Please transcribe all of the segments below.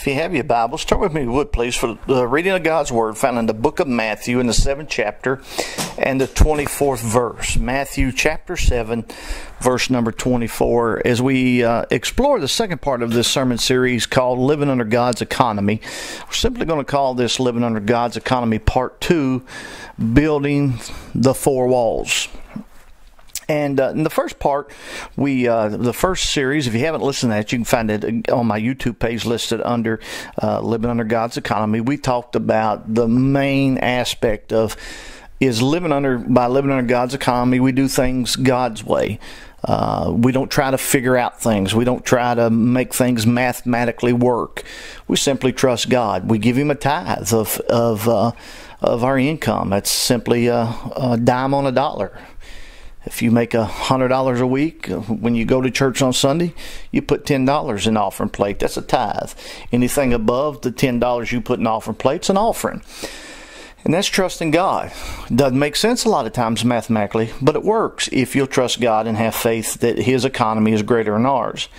you have your Bible, start with me, if you would, please, for the reading of God's Word found in the book of Matthew in the 7th chapter and the 24th verse. Matthew chapter 7, verse number 24. As we explore the second part of this sermon series called Living Under God's Economy, we're simply going to call this Living Under God's Economy Part 2, Building the Four Walls. And in the first part, the first series, if you haven't listened to that, you can find it on my YouTube page listed under Living Under God's Economy. We talked about the main aspect of by living under God's economy, we do things God's way. We don't try to figure out things. We don't try to make things mathematically work. We simply trust God. We give Him a tithe of our income. That's simply a dime on a dollar. If you make $100 a week, when you go to church on Sunday, you put $10 in offering plate. That's a tithe. Anything above the $10 you put in offering plate's an offering. And that's trusting God. Doesn't make sense a lot of times mathematically, but it works if you'll trust God and have faith that His economy is greater than ours.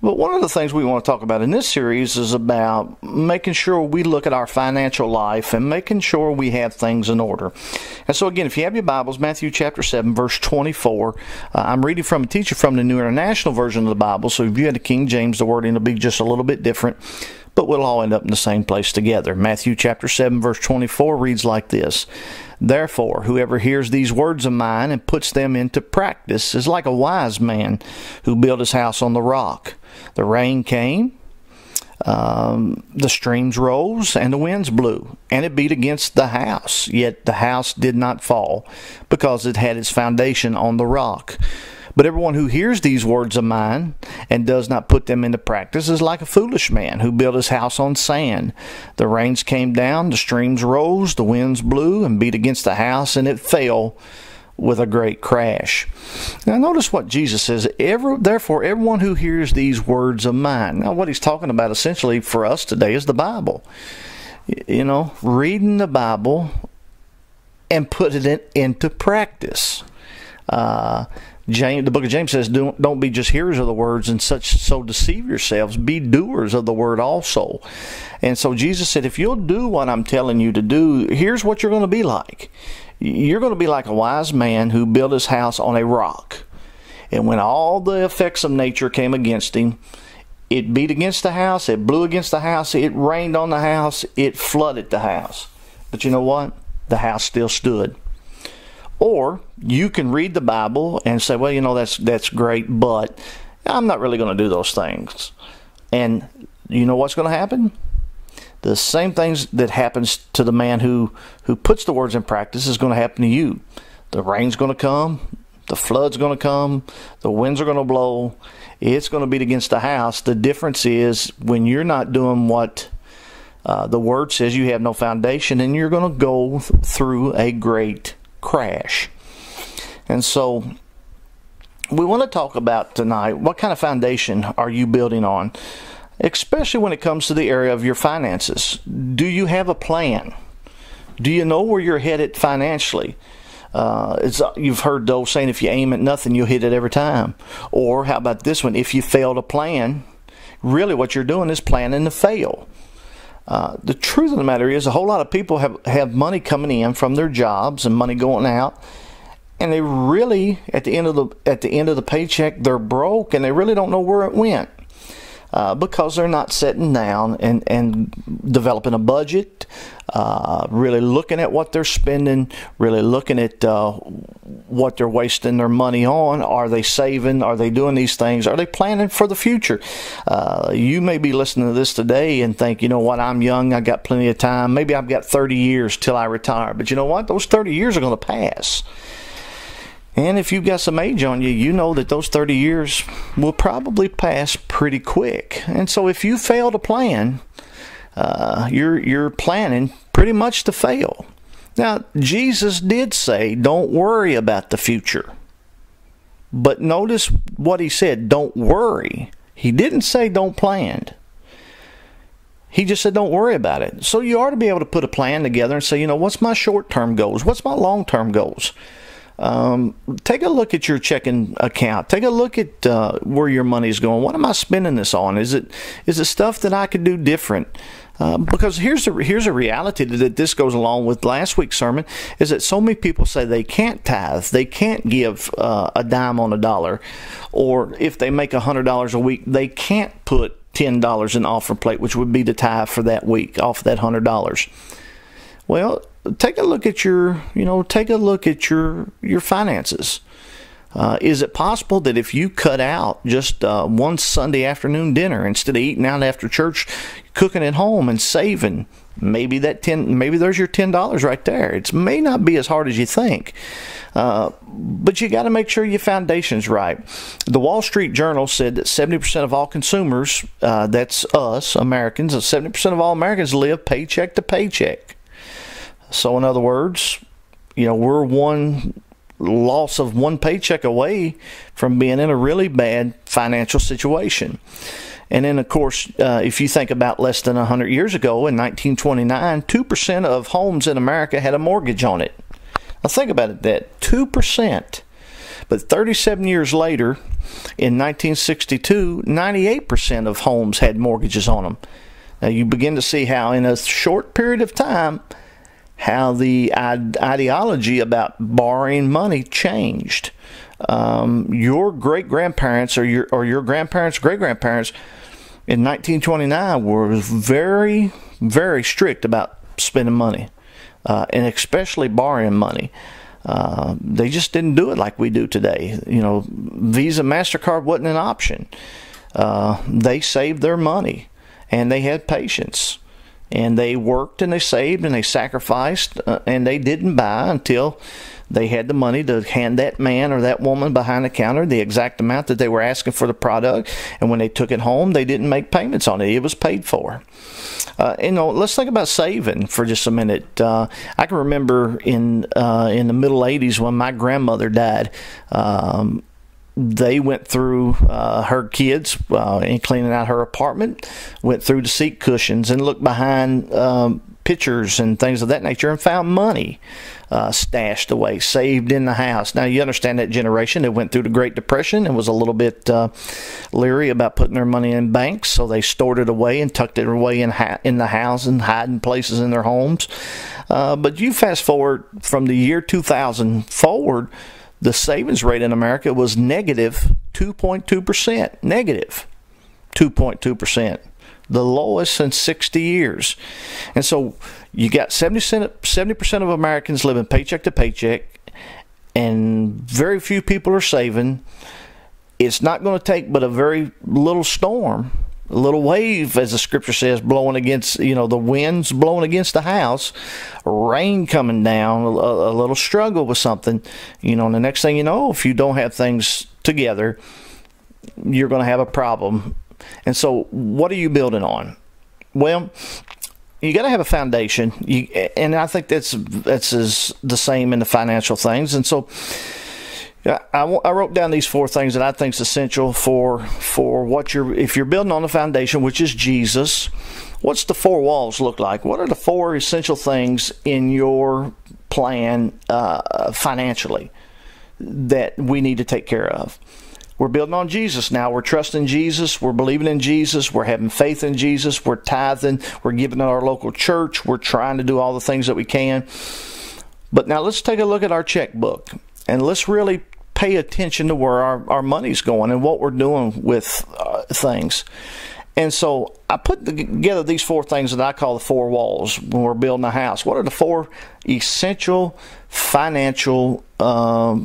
But one of the things we want to talk about in this series is about making sure we look at our financial life and making sure we have things in order. And so again, if you have your Bibles, Matthew chapter 7, verse 24, I'm reading from a teacher from the New International Version of the Bible, so if you had the King James, the wording will be just a little bit different, but we'll all end up in the same place together. Matthew chapter 7, verse 24 reads like this: "Therefore, whoever hears these words of mine and puts them into practice is like a wise man who built his house on the rock. The rain came, the streams rose, and the winds blew, and it beat against the house. Yet the house did not fall, because it had its foundation on the rock. But everyone who hears these words of mine and does not put them into practice is like a foolish man who built his house on sand. The rains came down, the streams rose, the winds blew and beat against the house, and it fell with a great crash." Now notice what Jesus says, therefore everyone who hears these words of mine. Now what He's talking about essentially for us today is the Bible. You know, reading the Bible and putting it into practice. The book of James says, don't be just hearers of the words and so deceive yourselves. Be doers of the word also. And so Jesus said, if you'll do what I'm telling you to do, here's what you're going to be like. You're going to be like a wise man who built his house on a rock. And when all the effects of nature came against him, it beat against the house, it blew against the house, it rained on the house, it flooded the house. But you know what? The house still stood. Or you can read the Bible and say, well, you know, that's great, but I'm not really going to do those things. And you know what's going to happen? The same things that happens to the man who puts the words in practice is going to happen to you. The rain's going to come, the flood's going to come, the winds are going to blow, it's going to beat against the house. The difference is when you're not doing what the Word says, you have no foundation, and you're going to go through a great crash. And so we want to talk about tonight, what kind of foundation are you building on, especially when it comes to the area of your finances. Do you have a plan? Do you know where you're headed financially? You've heard the old saying, if you aim at nothing, you'll hit it every time. Or how about this one? If you fail to plan, really what you're doing is planning to fail. The truth of the matter is, a whole lot of people have money coming in from their jobs and money going out, and they really, at the end of the paycheck, they're broke, and they really don't know where it went. Because they're not sitting down and developing a budget, really looking at what they're spending, really looking at what they're wasting their money on. Are they saving? Are they doing these things? Are they planning for the future? You may be listening to this today and think, you know what, I'm young, I got plenty of time. Maybe I've got 30 years till I retire. But you know what? Those 30 years are going to pass. And if you've got some age on you, you know that those 30 years will probably pass pretty quick. And so if you fail to plan, you're planning pretty much to fail. Now, Jesus did say, don't worry about the future. But notice what He said, don't worry. He didn't say don't plan. He just said don't worry about it. So you ought to be able to put a plan together and say, you know, what's my short-term goals? What's my long-term goals? Take a look at your checking account. Take a look at where your money is going. What am I spending this on? Is it stuff that I could do different? Because here's a reality that this goes along with last week's sermon, is that so many people say they can't tithe, they can't give a dime on a dollar, or if they make $100 a week, they can't put $10 in the offering plate, which would be the tithe for that week off that $100. Well, take a look at your finances. Is it possible that if you cut out just one Sunday afternoon dinner instead of eating out after church, cooking at home and saving, maybe there's your $10 right there. It may not be as hard as you think, but you got to make sure your foundation's right. The Wall Street Journal said that 70% of all consumers, that's us Americans, 70% of all Americans live paycheck to paycheck. So in other words, we're one loss of one paycheck away from being in a really bad financial situation. And then, of course, if you think about less than 100 years ago, in 1929, 2% of homes in America had a mortgage on it. Now think about it, that 2%. But 37 years later, in 1962, 98% of homes had mortgages on them. Now you begin to see how in a short period of time, how the ideology about borrowing money changed. Your great-grandparents or your grandparents' great-grandparents in 1929 were very, very strict about spending money, and especially borrowing money. They just didn't do it like we do today. Visa, MasterCard wasn't an option. They saved their money, and they had patience. And they worked and they saved and they sacrificed and they didn't buy until they had the money to hand that man or that woman behind the counter the exact amount that they were asking for the product. And when they took it home, they didn't make payments on it. It was paid for. Let's think about saving for just a minute. I can remember in the middle 80s when my grandmother died, they went through her kids in cleaning out her apartment, went through the seat cushions and looked behind pictures and things of that nature and found money stashed away, saved in the house. Now, you understand that generation that went through the Great Depression and was a little bit leery about putting their money in banks, so they stored it away and tucked it away in the house and hiding places in their homes. But you fast forward from the year 2000 forward, the savings rate in America was negative 2.2%. Negative 2.2%. The lowest in 60 years. And so you got 70% of Americans living paycheck to paycheck, and very few people are saving. It's not going to take but a very little storm, a little wave, as the scripture says, blowing against, the winds blowing against the house, rain coming down, a little struggle with something, and the next thing you know, if you don't have things together, you're going to have a problem. And so what are you building on? Well, you got to have a foundation, and I think that's the same in the financial things. And so I wrote down these 4 things that I think is essential for what if you're building on the foundation, which is Jesus. What's the 4 walls look like? What are the 4 essential things in your plan financially that we need to take care of? We're building on Jesus now. We're trusting Jesus. We're believing in Jesus. We're having faith in Jesus. We're tithing. We're giving to our local church. We're trying to do all the things that we can. But now let's take a look at our checkbook, and let's really pay attention to where our money's going and what we're doing with things. And so I put together these 4 things that I call the 4 walls when we're building a house. What are the 4 essential financial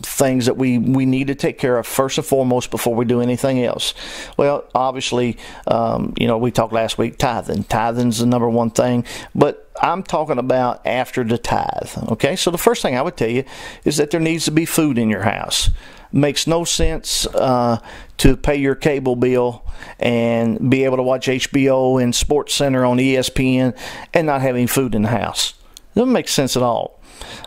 things that we need to take care of first and foremost before we do anything else? Well, obviously, we talked last week, tithing. Tithing's the number 1 thing, but I'm talking about after the tithe. Okay, so the first thing I would tell you is that there needs to be food in your house. Makes no sense to pay your cable bill and be able to watch HBO and Sports Center on ESPN and not have any food in the house. It doesn't make sense at all.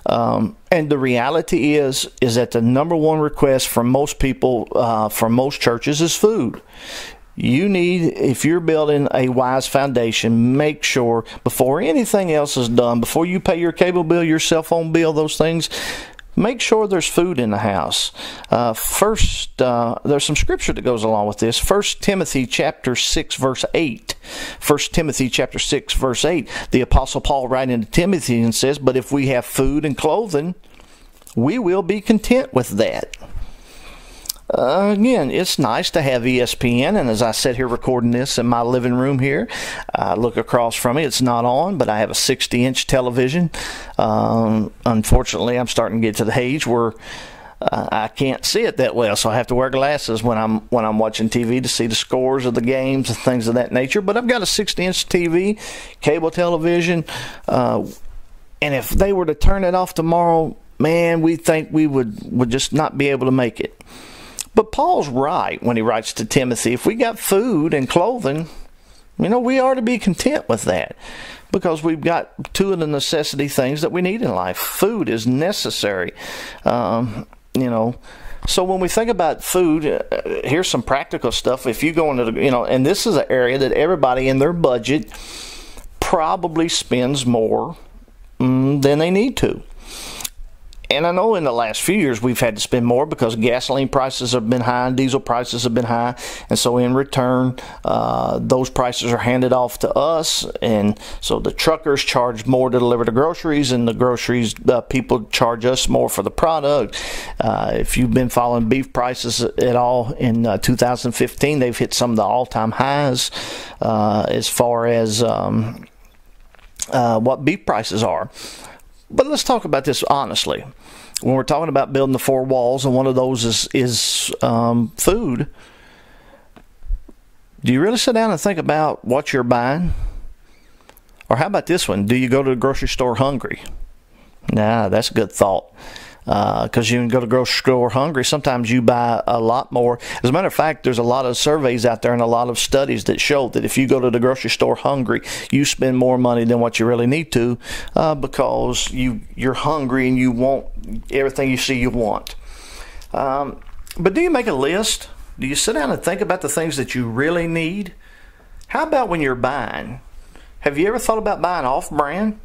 And the reality is that the number 1 request from most people, from most churches, is food. You need, if you're building a wise foundation, make sure before anything else is done, before you pay your cable bill, your cell phone bill, those things, make sure there's food in the house. First, there's some scripture that goes along with this. 1 Timothy chapter 6, verse 8. 1 Timothy chapter 6, verse 8. The Apostle Paul writing to Timothy and says, "But if we have food and clothing, we will be content with that." Again, it's nice to have ESPN, and as I sit here recording this in my living room here, I look across from me. It's not on, but I have a 60-inch television. Unfortunately, I'm starting to get to the age where I can't see it that well, so I have to wear glasses when I'm watching TV to see the scores of the games and things of that nature. But I've got a 60-inch TV, cable television, and if they were to turn it off tomorrow, man, we think we would just not be able to make it. But Paul's right when he writes to Timothy, if we got food and clothing, we are to be content with that, because we've got two of the necessity things that we need in life. Food is necessary. So when we think about food, here's some practical stuff. If you go into and this is an area that everybody in their budget probably spends more than they need to. And I know in the last few years we've had to spend more because gasoline prices have been high and diesel prices have been high. And so in return, those prices are handed off to us. And so the truckers charge more to deliver the groceries, and the groceries people charge us more for the product. If you've been following beef prices at all, in 2015, they've hit some of the all-time highs as far as what beef prices are. But let's talk about this honestly. When we're talking about building the four walls, and one of those is food, do you really sit down and think about what you're buying? Or how about this one? Do you go to the grocery store hungry? Nah, that's a good thought. Because you can go to the grocery store hungry. Sometimes you buy a lot more. As a matter of fact, there's a lot of surveys out there and a lot of studies that show that if you go to the grocery store hungry, you spend more money than what you really need to, because you're hungry and you want everything you see you want. But do you make a list? Do you sit down and think about the things that you really need? How about when you're buying? Have you ever thought about buying off-brand?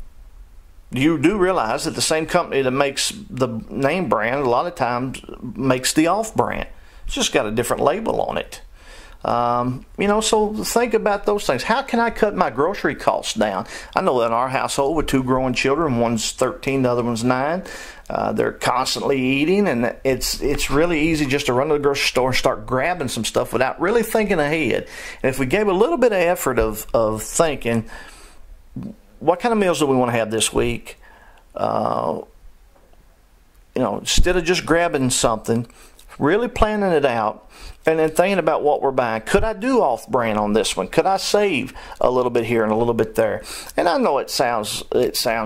You do realize that the same company that makes the name brand a lot of times makes the off-brand. It's just got a different label on it. So think about those things. How can I cut my grocery costs down? I know that in our household with two growing children, one's 13, the other one's 9, they're constantly eating, and it's really easy just to run to the grocery store and start grabbing some stuff without really thinking ahead. And if we gave a little bit of effort of thinking, what kind of meals do we want to have this week? Instead of just grabbing something, really planning it out, and then thinking about what we're buying. Could I do off-brand on this one? Could I save a little bit here and a little bit there? And I know it sounds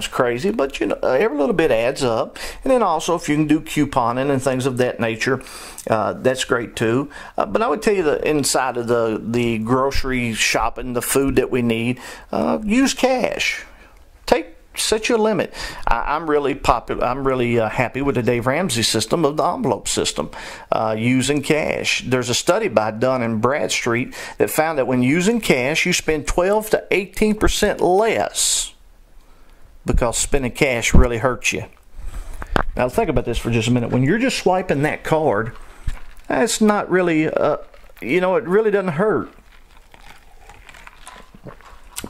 crazy, but every little bit adds up. And then also, if you can do couponing and things of that nature, that's great too. But I would tell you that inside of the grocery shopping, the food that we need, use cash. Set your limit. I'm really happy with the Dave Ramsey system of the envelope system, using cash. There's a study by Dun & Bradstreet that found that when using cash, you spend 12 to 18% less, because spending cash really hurts you. Now think about this for just a minute. When you're just swiping that card, that's not really, it really doesn't hurt,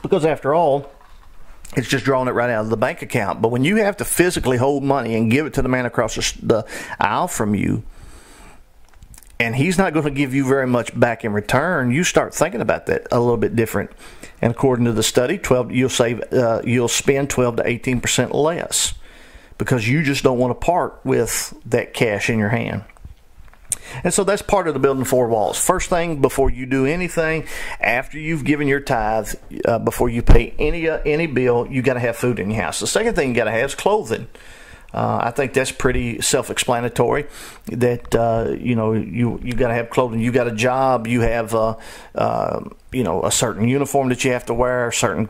because after all, it's just drawing it right out of the bank account. But when you have to physically hold money and give it to the man across the aisle from you, and he's not going to give you very much back in return, you start thinking about that a little bit different. And according to the study, you'll spend 12 to 18% less, because you just don't want to part with that cash in your hand. And so that's part of the building four walls. First thing, before you do anything, after you've given your tithe, before you pay any bill, you got to have food in your house. The second thing you got to have is clothing. I think that's pretty self-explanatory. That you got to have clothing. You got a job. You have a certain uniform that you have to wear, a certain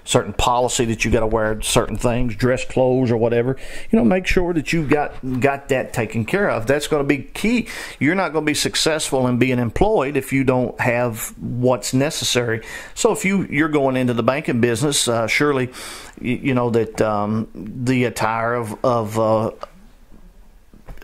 certain policy that you got to wear certain things, dress clothes or whatever. Make sure that you got that taken care of. That's going to be key. You're not going to be successful in being employed if you don't have what's necessary. So if you're going into the banking business, surely you know that the attire of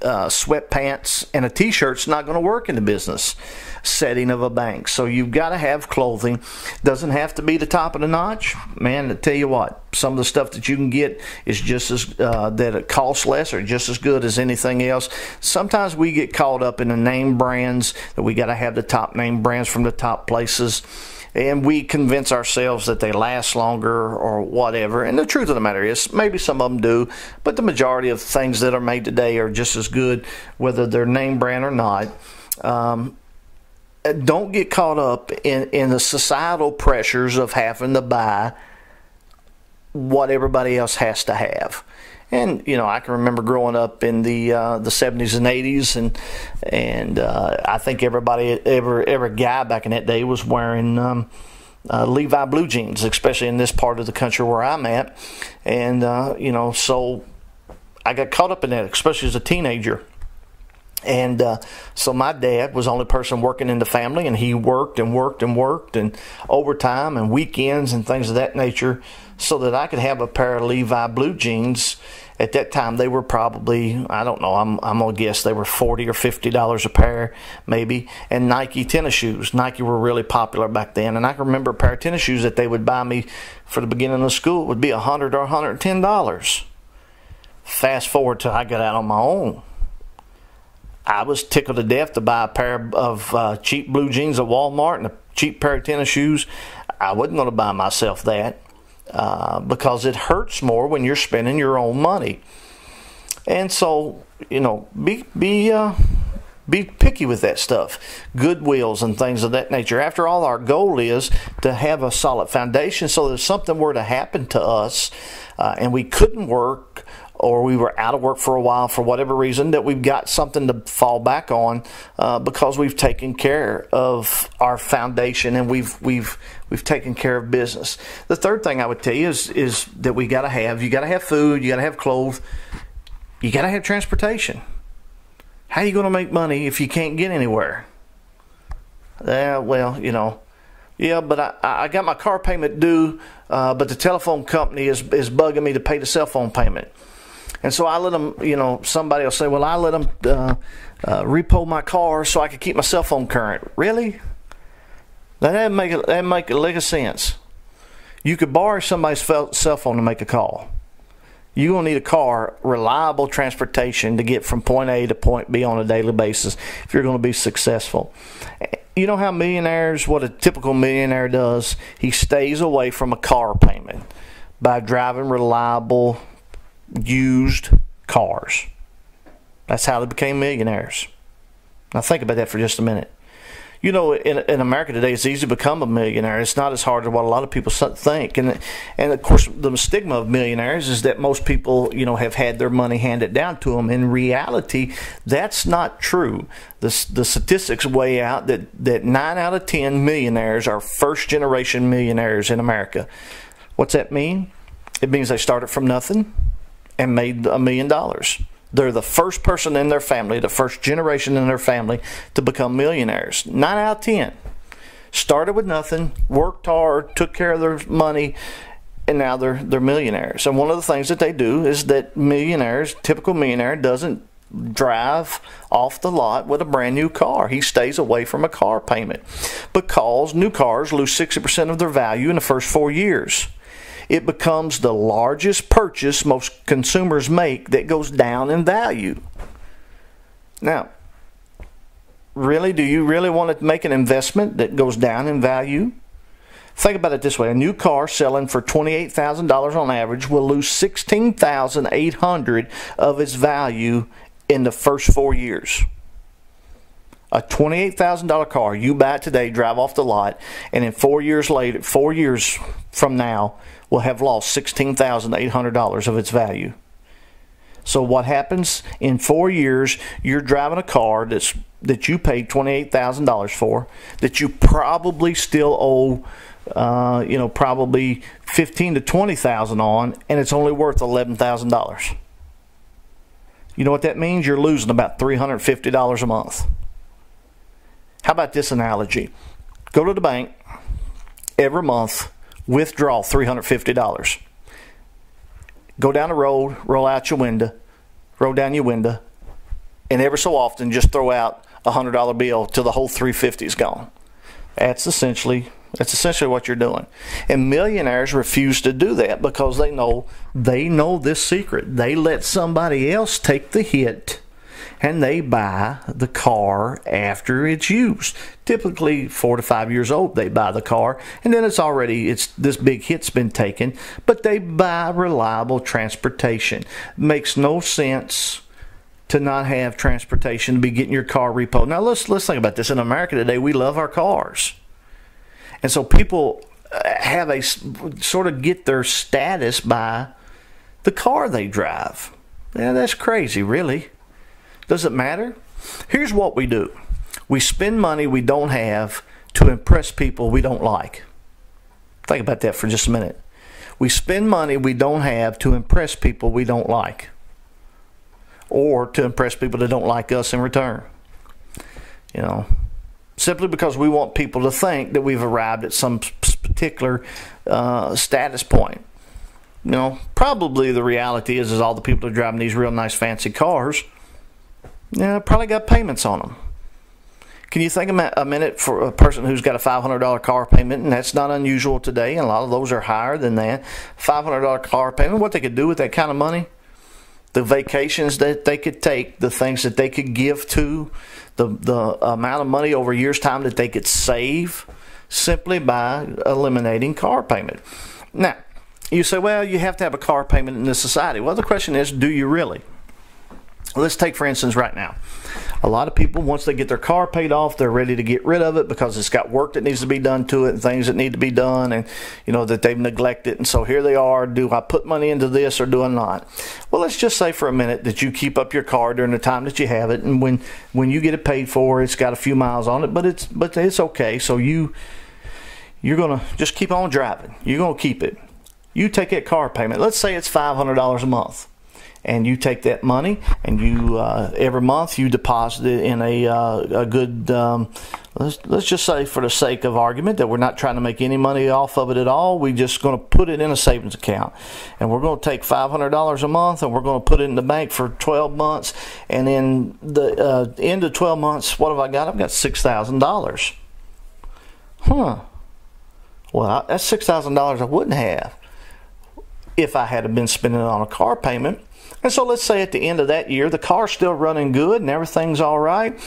sweatpants and a t-shirt's not going to work in the business setting of a bank. So you've got to have clothing. Doesn't have to be the top of the notch. Man, I tell you what, some of the stuff that you can get is just as that it costs less or just as good as anything else. Sometimes we get caught up in the name brands, that we got to have the top name brands from the top places, and we convince ourselves that they last longer or whatever. And the truth of the matter is, maybe some of them do, but the majority of things that are made today are just as good, whether they're name brand or not. Don't get caught up in the societal pressures of having to buy what everybody else has to have. And I can remember growing up in the 70s and 80s, and I think every guy back in that day was wearing Levi blue jeans, especially in this part of the country where I'm at. And so I got caught up in that, especially as a teenager. And so my dad was the only person working in the family, and he worked and overtime and weekends and things of that nature so that I could have a pair of Levi blue jeans. At that time, they were probably, I don't know, I'm going to guess they were $40 or $50 a pair, maybe. And Nike tennis shoes. Nike were really popular back then. And I can remember a pair of tennis shoes that they would buy me for the beginning of school would be $100 or $110. Fast forward till I got out on my own. I was tickled to death to buy a pair of cheap blue jeans at Walmart and a cheap pair of tennis shoes. I wasn't going to buy myself that because it hurts more when you're spending your own money. And so, be picky with that stuff. Goodwills and things of that nature. After all, our goal is to have a solid foundation so that if something were to happen to us and we couldn't work, or we were out of work for a while for whatever reason, that we've got something to fall back on because we've taken care of our foundation and we've taken care of business. The third thing I would tell you is that you got to have food, you got to have clothes, you got to have transportation. How are you going to make money if you can't get anywhere? Yeah, but I got my car payment due, but the telephone company is bugging me to pay the cell phone payment. And so I let them, somebody will say, well, I let them repo my car so I can keep my cell phone current. Really? That doesn't make a lick of sense. You could borrow somebody's cell phone to make a call. You're going to need a car, reliable transportation to get from point A to point B on a daily basis if you're going to be successful. You know how what a typical millionaire does? He stays away from a car payment by driving reliable used cars. That's how they became millionaires. Now think about that for just a minute. In America today, it's easy to become a millionaire. It's not as hard as what a lot of people think. And of course, the stigma of millionaires is that most people, have had their money handed down to them. In reality, that's not true. The statistics weigh out that 9 out of 10 millionaires are first-generation millionaires in America. What's that mean? It means they started from nothing and made $1 million. They're the first person in their family, the first generation in their family to become millionaires. 9 out of 10. Started with nothing, worked hard, took care of their money, and now they're millionaires. And one of the things that they do is that typical millionaire doesn't drive off the lot with a brand new car. He stays away from a car payment because new cars lose 60% of their value in the first 4 years. It becomes the largest purchase most consumers make that goes down in value. Now, do you really want to make an investment that goes down in value? Think about it this way. A new car selling for $28,000 on average will lose $16,800 of its value in the first 4 years. A $28,000 car, you buy it today, drive off the lot, and in 4 years from now, will have lost $16,800 of its value. So what happens in 4 years? You're driving a car that you paid $28,000 for, that you probably still owe, probably $15,000 to $20,000 on, and it's only worth $11,000. You know what that means? You're losing about $350 a month. How about this analogy? Go to the bank every month, withdraw $350. Go down the road, roll down your window, and every so often just throw out a $100 bill till the whole $350 is gone. That's essentially what you're doing. And millionaires refuse to do that because they know this secret. They let somebody else take the hit, and they buy the car after it's used. Typically 4 to 5 years old, they buy the car, and then it's this big hit's been taken, but they buy reliable transportation. Makes no sense to not have transportation, to be getting your car repoed. Now let's think about this. In America today, we love our cars. And so people have a sort of get their status by the car they drive. Yeah, that's crazy, really. Does it matter? Here's what we do. We spend money we don't have to impress people we don't like. Think about that for just a minute. We spend money we don't have to impress people we don't like, or to impress people that don't like us in return. Simply because we want people to think that we've arrived at some particular status point. Probably the reality is all the people that are driving these real nice fancy cars, probably got payments on them. Can you think a minute for a person who's got a $500 car payment, and that's not unusual today, and a lot of those are higher than that. $500 car payment, what they could do with that kind of money? The vacations that they could take, the things that they could give to, the amount of money over a year's time that they could save simply by eliminating car payment. Now, you say, well, you have to have a car payment in this society. Well, the question is, do you really? Let's take, for instance, right now. A lot of people, once they get their car paid off, they're ready to get rid of it because it's got work that needs to be done to it and things that need to be done, and that they've neglected. And so here they are. Do I put money into this or do I not? Well, let's just say for a minute that you keep up your car during the time that you have it, and when you get it paid for, it's got a few miles on it, but it's okay. So you're gonna just keep on driving. You're gonna keep it. You take that car payment. Let's say it's $500 a month. And you take that money, and you every month you deposit it in a good. Let's just say, for the sake of argument, that we're not trying to make any money off of it at all. We're just going to put it in a savings account, and we're going to take $500 a month, and we're going to put it in the bank for 12 months. And then the end of 12 months, what have I got? I've got $6,000. Well, that's $6,000 I wouldn't have if I had been spending it on a car payment. And so let's say at the end of that year, the car's still running good and everything's all right.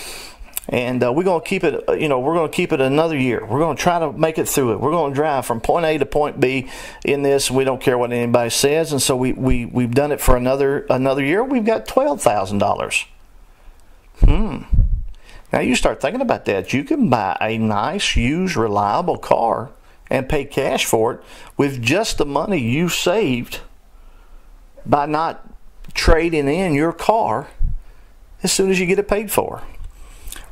And we're going to keep it, we're going to keep it another year. We're going to try to make it through it. We're going to drive from point A to point B in this. We don't care what anybody says. And so we've done it for another year. We've got $12,000. Now you start thinking about that. You can buy a nice, used, reliable car and pay cash for it with just the money you saved by not trading in your car as soon as you get it paid for.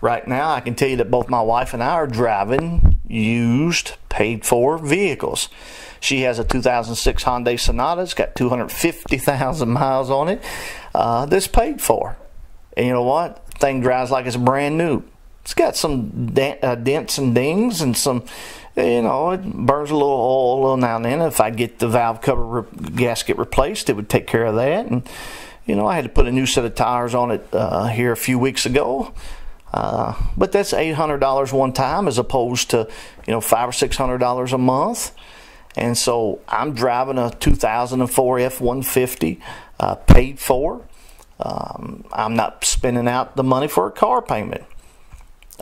Right now, I can tell you that both my wife and I are driving used, paid-for vehicles. She has a 2006 Hyundai Sonata. It's got 250,000 miles on it. That's paid for. And you know what? The thing drives like it's brand new. It's got some dents and dings and some, it burns a little oil a little now and then. If I get the valve cover gasket replaced, it would take care of that. And, I had to put a new set of tires on it here a few weeks ago. But that's $800 one time as opposed to, $500 or $600 a month. And so I'm driving a 2004 F-150 paid for. I'm not spending out the money for a car payment.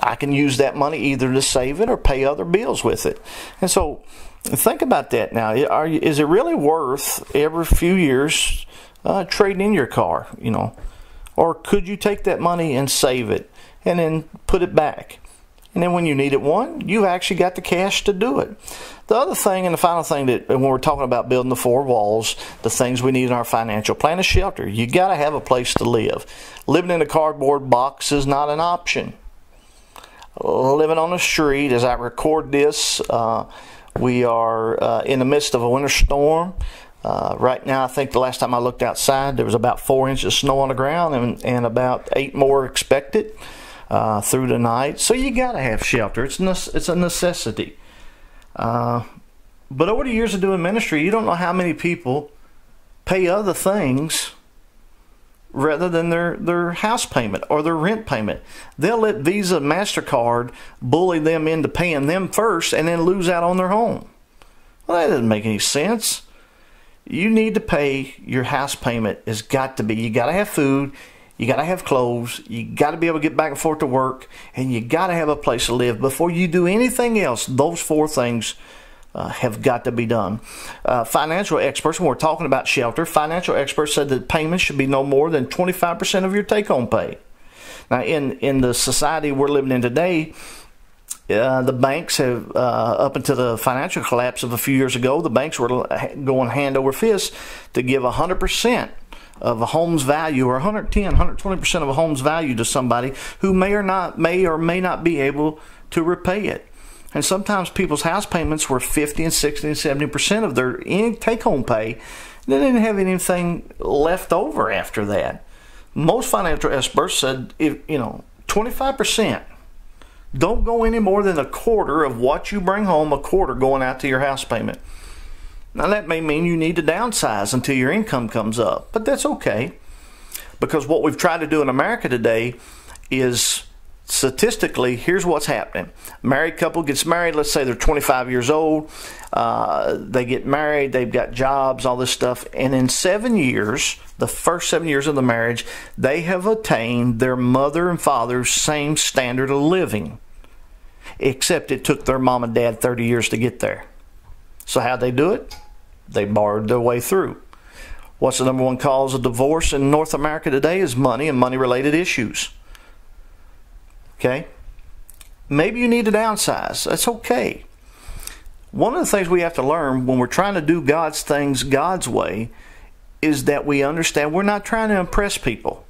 I can use that money either to save it or pay other bills with it. And so think about that now. Is it really worth every few years trading in your car, Or could you take that money and save it and then put it back? And then when you needed one, you actually got the cash to do it. The other thing and the final thing that when we're talking about building the four walls, the things we need in our financial plan is shelter. You got to have a place to live. Living in a cardboard box is not an option. Living on the street, as I record this, we are in the midst of a winter storm. Right now, I think the last time I looked outside, there was about 4 inches of snow on the ground and about 8 more expected through the night. So you got to have shelter. It's a necessity. But over the years of doing ministry, you don't know how many people pay other things rather than their house payment or their rent payment. They'll let Visa and MasterCard bully them into paying them first and then lose out on their home. Well, that doesn't make any sense. You need to pay your house payment. It's got to be. You got to have food. You got to have clothes. You got to be able to get back and forth to work. And you got to have a place to live. Before you do anything else, those four things have got to be done. Financial experts, when we're talking about shelter, financial experts said that payments should be no more than 25% of your take-home pay. Now, in the society we're living in today, the banks have, up until the financial collapse of a few years ago, the banks were going hand over fist to give 100% of a home's value, or 110, 120% of a home's value to somebody who may or may not be able to repay it. And sometimes people's house payments were 50 and 60 and 70% of their take-home pay. They didn't have anything left over after that. Most financial experts said, 25%. Don't go any more than a quarter of what you bring home, a quarter going out to your house payment. Now that may mean you need to downsize until your income comes up, but that's okay. Because what we've tried to do in America today is, statistically, here's what's happening. Married couple gets married, let's say they're 25 years old. They get married, they've got jobs, all this stuff. And in 7 years, the first 7 years of the marriage, they have attained their mother and father's same standard of living. Except it took their mom and dad 30 years to get there. So how'd they do it? They borrowed their way through. What's the number one cause of divorce in North America today is money and money-related issues. Okay? Maybe you need to downsize. That's okay. One of the things we have to learn when we're trying to do God's things God's way is that we understand we're not trying to impress people.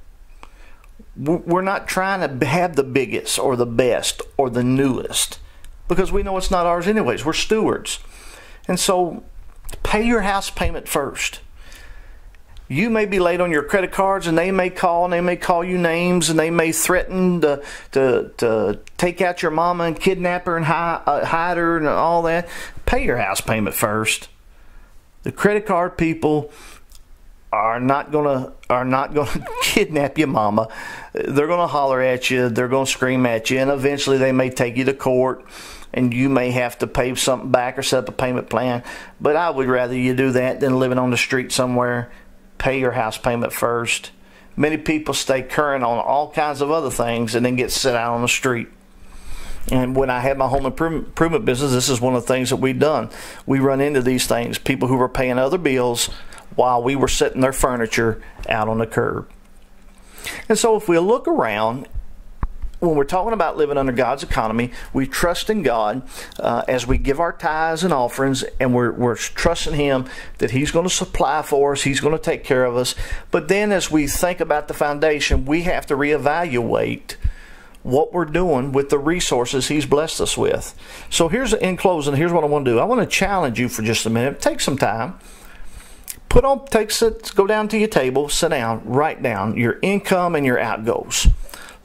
We're not trying to have the biggest or the best or the newest, because we know it's not ours anyways. We're stewards. And so pay your house payment first. You may be late on your credit cards, and they may call you names, and they may threaten to take out your mama and kidnap her and hide her and all that. Pay your house payment first. The credit card people are not gonna kidnap your mama. They're gonna holler at you. They're gonna scream at you, and eventually they may take you to court, and you may have to pay something back or set up a payment plan. But I would rather you do that than living on the street somewhere. Pay your house payment first. Many people stay current on all kinds of other things and then get set out on the street. And when I had my home improvement business, this is one of the things that we've done. We run into these things. People who were paying other bills while we were setting their furniture out on the curb. And so if we look around, when we're talking about living under God's economy, we trust in God as we give our tithes and offerings, and we're trusting Him that He's going to supply for us, He's going to take care of us. But then as we think about the foundation, we have to reevaluate what we're doing with the resources He's blessed us with. So in closing, here's what I want to do. I want to challenge you for just a minute. Take some time. Go down to your table, sit down, write down your income and your outgoes.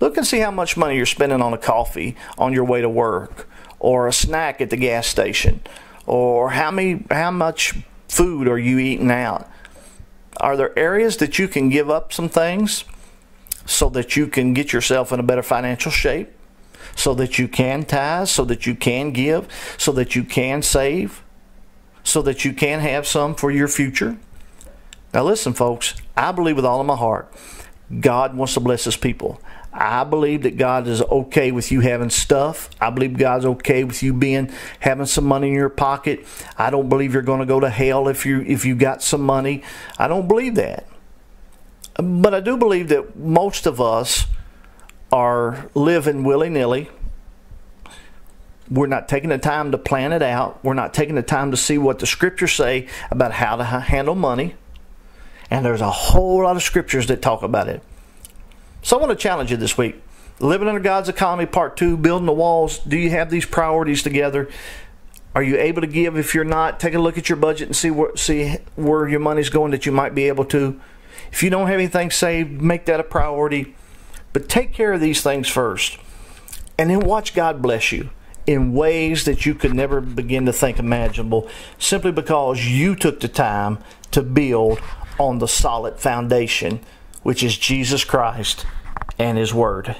Look and see how much money you're spending on a coffee on your way to work, or a snack at the gas station, or how much food are you eating out. Are there areas that you can give up some things so that you can get yourself in a better financial shape, so that you can tithe, so that you can give, so that you can save, so that you can have some for your future? Now listen, folks, I believe with all of my heart God wants to bless His people. I believe that God is okay with you having stuff. I believe God's okay with you having some money in your pocket. I don't believe you're going to go to hell if you got some money. I don't believe that. But I do believe that most of us are living willy-nilly. We're not taking the time to plan it out. We're not taking the time to see what the scriptures say about how to handle money. And there's a whole lot of scriptures that talk about it. So I want to challenge you this week. Living under God's economy, part 2, building the walls. Do you have these priorities together? Are you able to give? If you're not, take a look at your budget and see where your money's going that you might be able to. If you don't have anything saved, make that a priority. But take care of these things first. And then watch God bless you in ways that you could never begin to think imaginable, simply because you took the time to build on the solid foundation, which is Jesus Christ and His Word.